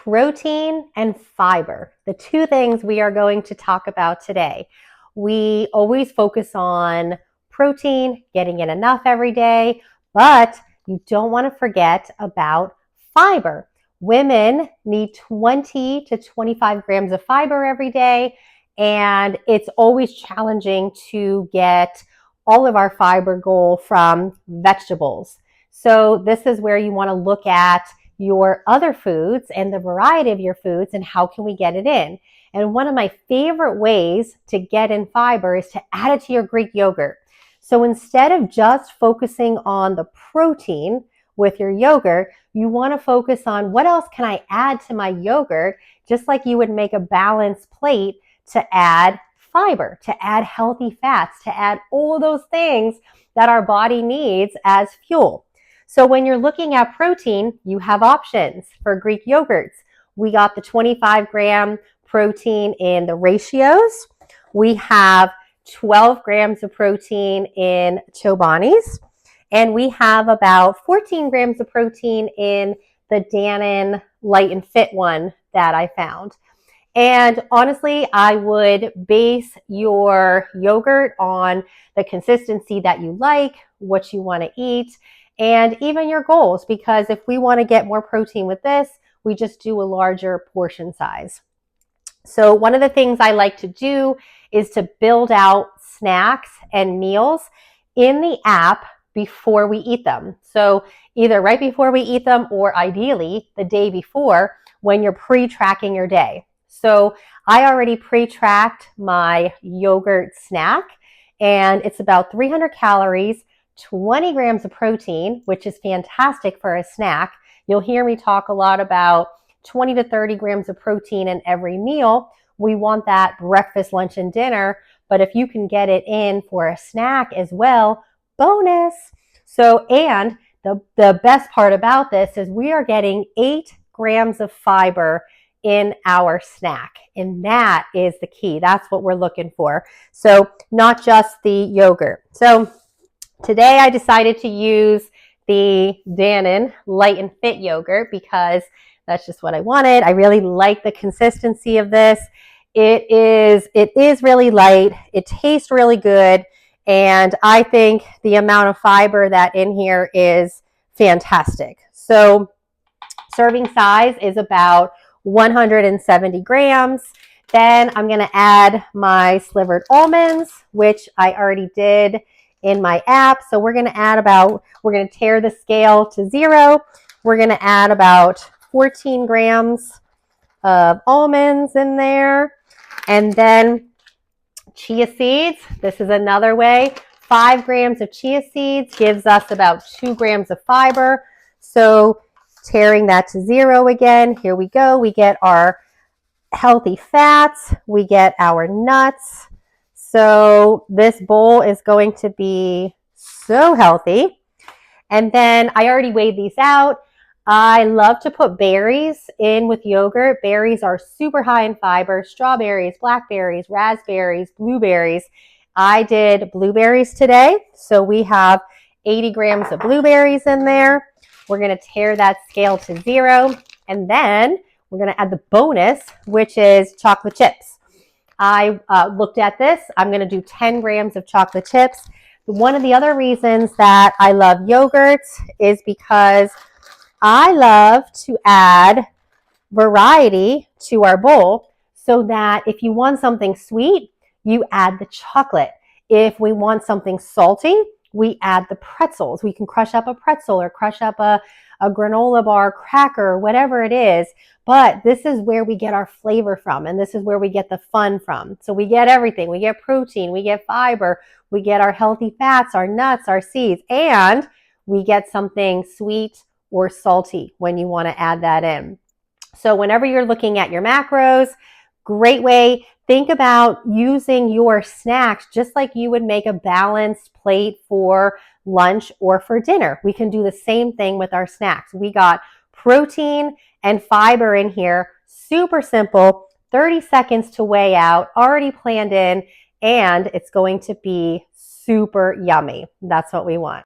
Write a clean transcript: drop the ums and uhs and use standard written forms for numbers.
protein and fiber, the two things we are going to talk about today. We always focus on protein, getting in enough every day, but you don't want to forget about fiber. Women need 20 to 25 grams of fiber every day, and it's always challenging to get all of our fiber goal from vegetables. So this is where you want to look at your other foods and the variety of your foods and how can we get it in. And one of my favorite ways to get in fiber is to add it to your Greek yogurt. So instead of just focusing on the protein with your yogurt, you want to focus on what else can I add to my yogurt, just like you would make a balanced plate to add fiber, to add healthy fats, to add all those things that our body needs as fuel. So when you're looking at protein, you have options for Greek yogurts. We got the 25 gram protein in the ratios. We have 12 grams of protein in Chobani's. And we have about 14 grams of protein in the Dannon Light and Fit one that I found. And honestly, I would base your yogurt on the consistency that you like, what you want to eat, and even your goals, because if we want to get more protein with this, we just do a larger portion size. So one of the things I like to do is to build out snacks and meals in the app before we eat them. So either right before we eat them or ideally the day before when you're pre-tracking your day. So I already pre-tracked my yogurt snack, and it's about 300 calories, 20 grams of protein, which is fantastic for a snack. You'll hear me talk a lot about 20 to 30 grams of protein in every meal. We want that breakfast, lunch, and dinner, but if you can get it in for a snack as well, bonus. So, and the best part about this is we are getting 8 grams of fiber in our snack. And that is the key. That's what we're looking for. So not just the yogurt. So today I decided to use the Dannon Light and Fit yogurt because that's just what I wanted. I really like the consistency of this. It is really light. It tastes really good. And I think the amount of fiber that in here is fantastic. So serving size is about 170 grams. Then I'm going to add my slivered almonds, which I already did in my app. So we're going to tear the scale to 0. We're going to add about 14 grams of almonds in there. And then chia seeds. This is another way. 5 grams of chia seeds gives us about 2 grams of fiber. So tearing that to 0 again. Here we go. We get our healthy fats. We get our nuts. So this bowl is going to be so healthy. And then I already weighed these out. I love to put berries in with yogurt. Berries are super high in fiber. Strawberries, blackberries, raspberries, blueberries. I did blueberries today. So we have 80 grams of blueberries in there. We're going to tear that scale to 0. And then we're going to add the bonus, which is chocolate chips. I looked at this. I'm going to do 10 grams of chocolate chips. One of the other reasons that I love yogurts is because I love to add variety to our bowl so that if you want something sweet, you add the chocolate. If we want something salty, we add the pretzels. We can crush up a pretzel or crush up a granola bar, cracker, whatever it is. But this is where we get our flavor from, and this is where we get the fun from. So we get everything. We get protein, we get fiber, we get our healthy fats, our nuts, our seeds, and we get something sweet or salty when you want to add that in. So whenever you're looking at your macros, great way. Think about using your snacks just like you would make a balanced plate for lunch or for dinner. We can do the same thing with our snacks. We got protein and fiber in here. Super simple, 30 seconds to weigh out, already planned in, and it's going to be super yummy. That's what we want.